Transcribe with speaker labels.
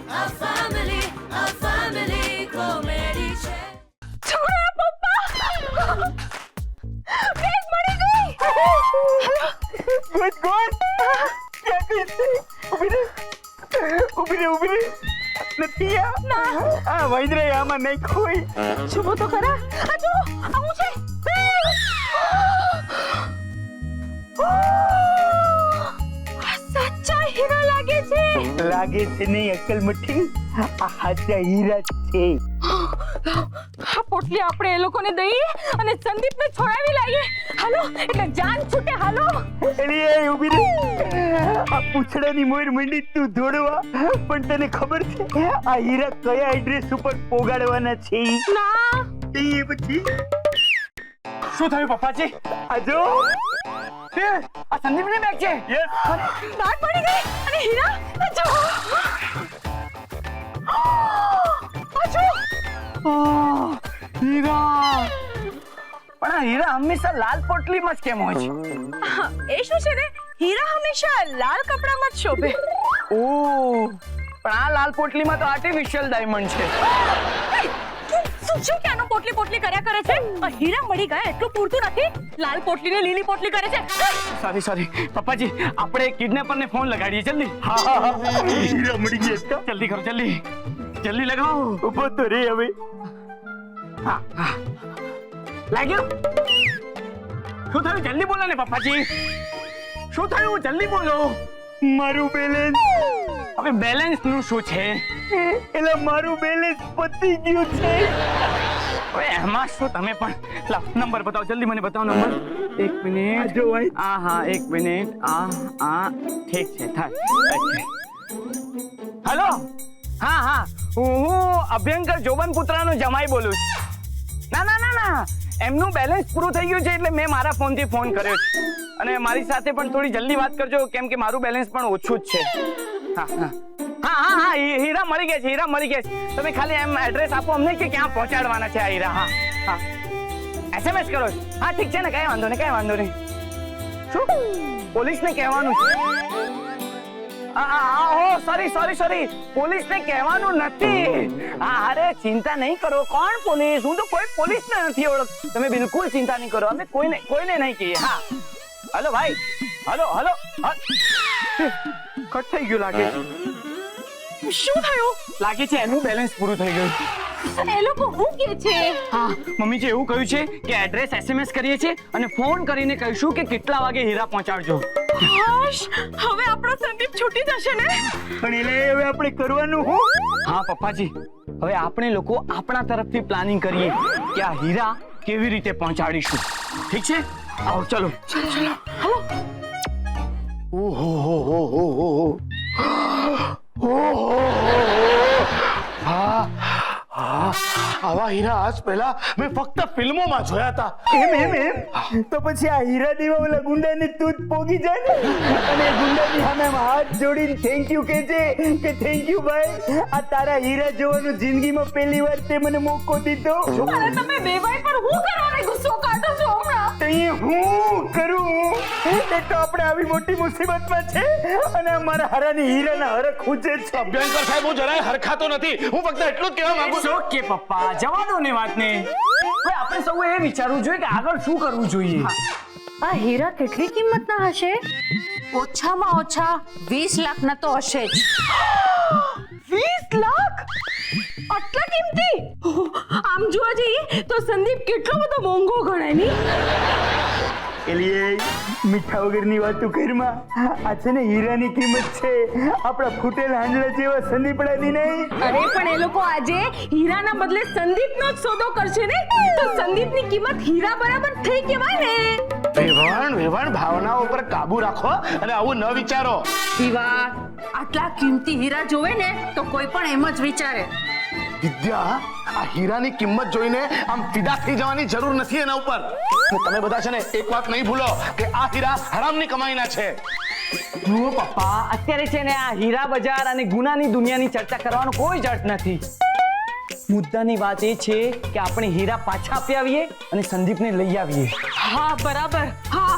Speaker 1: A family comedy છે.
Speaker 2: છોરા પપ્પા bag મળી ગઈ.
Speaker 3: ગુડ ગુડ क्या कहते ઉભી રે નથી આ વૈદ્રે આમાં નહીં ખોઈ
Speaker 2: જુઓ તો ખરા આ જો આવું છે આ સાચા હીરા લાગે છે
Speaker 3: નહીં અકલ મઠી આ હાચા હીરા છે
Speaker 2: આ પોટલી આપણે એ લોકોને દઈએ અને સંદીપને છોડાવી લાવીએ હાલો એટલે જાન છૂટે હાલો
Speaker 3: એલી ઉભી રે આ પૂછડાની મોર મંડી તું દોડવા પણ તને ખબર છે આ હીરા કયા એડ્રેસ ઉપર પોગાડવાના છે
Speaker 2: ના
Speaker 3: એ પછી
Speaker 4: શું થયું પપ્પાજી?
Speaker 3: આ જો
Speaker 4: આ સંદીપની બેગ છે.
Speaker 3: યસ
Speaker 2: દાટ પડી ગઈ અને હીરા આ જો
Speaker 4: હીરા પણ આ હીરા હંમેશા લાલ પોટલીમાં જ કેમ હોય છે?
Speaker 2: એ શું છે ને હીરા હંમેશા લાલ કપડામાં જ શોભે
Speaker 4: ઓહ પણ આ લાલ પોટલીમાં તો આર્ટિફિશિયલ ડાયમંડ છે.
Speaker 2: શું ક્યાંનો પોટલી પોટલી કર્યા કરે છે આ હીરા મળી ગયા એટલું પૂરતું નથી લાલ પોટલી ને લીલી પોટલી કરે છે.
Speaker 4: સોરી પપ્પાજી આપણે કિડનેપરને ફોન લગાડીએ જલ્દી.
Speaker 3: હા હીરા મળી ગયા
Speaker 4: જલ્દી કરો જલ્દી લગાવો.
Speaker 3: ઉભો તો રે હવે
Speaker 4: હા લાગ્યો. શું થયું જલ્દી બોલો ને પપ્પાજી. શું થયું જલ્દી બોલો.
Speaker 3: મારું બેલેન્સ
Speaker 4: હવે બેલેન્સ નું શું છે?
Speaker 3: એટલે મારું બેલેન્સ પતી ગયું છે.
Speaker 4: હવે એમાં શું તમે પણ લાવ નંબર બતાવો જલ્દી મને બતાવો નંબર. 1 મિનિટ
Speaker 3: જો ભાઈ
Speaker 4: હા 1 મિનિટ આ ઠીક છે થાય. હેલો હા હું અભ્યંકર જોબન પુત્રાનો જમાઈ બોલું છું. ના એમનું બેલેન્સ પૂરું થઈ ગયું છે એટલે મેં મારા ફોનથી ફોન કર્યો છે અને મારી સાથે પણ થોડી જલ્દી વાત કરજો કેમ કે મારું બેલેન્સ પણ ઓછું જ છે. હા હીરા મળી ગયા છે. તમે ખાલી એમ એડ્રેસ આપો અમને કે ક્યાં પહોંચાડવાના છે આ હીરા. હા SMS કરો. હા ઠીક છે ને કઈ વાંધો નહીં. શું પોલીસને કહેવાનું છે? સોરી પોલીસને કહેવાનું નથી. અરે ચિંતા નહીં કરો. કોણ પોલીસ? હું તો કોઈ પોલીસને નથી ઓળખતો. તમે બિલકુલ ચિંતા નહીં કરો. અમે કોઈને નહીં કહીએ. હા હલો ભાઈ હલો કટ થઈ ગયું લાગે છે.
Speaker 2: શું થયું
Speaker 4: લાગે છે એનું બેલેન્સ પૂરું થઈ ગયું.
Speaker 2: અને એ લોકો શું કહે છે
Speaker 4: હા મમ્મીજી એવું કહ્યું છે કે એડ્રેસ SMS કરીએ છીએ અને ફોન કરીને કહીશું કે કેટલા વાગે હીરા પહોંચાડજો.
Speaker 2: હાશ હવે આપણો સંદીપ છૂટી જશે ને
Speaker 3: પણ એટલે હવે આપણે કરવાનું હું
Speaker 4: હા પપ્પાજી હવે આપણે લોકો આપણા તરફથી પ્લાનિંગ કરીએ કે આ હીરા કેવી રીતે પહોંચાડીશું. ઠીક છે આવો ચલો.
Speaker 5: આવા હીરા આજ પહેલા મેં ફક્ત ફિલ્મોમાં જોયા હતા.
Speaker 3: એમ તો પછી આ હીરા દેવા ઓલા ગુંડાને તું જ પોગી જાય ને અને ગુંડાની સામે હાથ જોડીને થેન્ક યુ કહે છે કે થેન્ક યુ ભાઈ આ તારા હીરા જોવાનું જિંદગીમાં પહેલી વાર તે મને મોકો દીધો.
Speaker 2: અરે તમે બે ભાઈ પર હું કરવાને ગુસ્સો કાઢો છો હમણાં
Speaker 3: તો એ હું કરું એક તો આપણે આવી મોટી મુસીબતમાં છે અને અમારા હરાની હીરાના હરખ ખૂંચે છે.
Speaker 5: અભ્યંકર સાહેબ હું જરાય હરખાતો નથી. હું ફક્ત એટલું જ કહેવા માંગુ છું.
Speaker 4: ઓકે પપ્પા જવા દો ને વાતને. હવે આપણે સૌએ એ વિચારવું જોઈએ કે આગળ શું કરવું જોઈએ.
Speaker 6: આ હીરા કેટલી કિંમતના હશે? ઓછામાં ઓછા 20 લાખના તો હશે જ.
Speaker 2: 20 લાખ આટલા કિંમતી આમ જોવા જઈએ તો સંદીપ કેટલો બધો મોંઘો ગણાય ની
Speaker 3: એલીએ મીઠા વગરની વાતો ઘરમાં આ છે ને હીરાની કિંમત છે આપણા ફૂટેલ હાંડલા જેવા સંદીપડાની નહીં.
Speaker 2: અરે પણ એ લોકો આજે હીરાના બદલે સંદીપનો જ સોદો કરશે ને તો સંદીપની કિંમત હીરા બરાબર થઈ કેવાય ને.
Speaker 5: વેવાણ ભાવનાઓ પર કાબુ રાખો અને આવું ન વિચારો.
Speaker 6: દીવા આટલા કિંમતી હીરા જોવે ને તો કોઈ પણ એમ જ વિચારે.
Speaker 5: વિદ્યા આ હીરાની કિંમત જોઈને આમ ફિદા થઈ જવાની જરૂર નથી એના ઉપર. તમે બધા છે ને એક વાત નહીં ભૂલો કે આ હીરા હરામની કમાઈના છે.
Speaker 4: જુઓ પપ્પા અત્યારે છે ને આ હીરા બજાર અને ગુનાની દુનિયાની ચર્ચા કરવાનો કોઈ જ અર્થ નથી. મુદ્દાની વાત એ છે કે આપણે હીરા પાછા આપી આવીએ અને સંદીપને લઈ આવીએ.
Speaker 2: હા બરાબર હા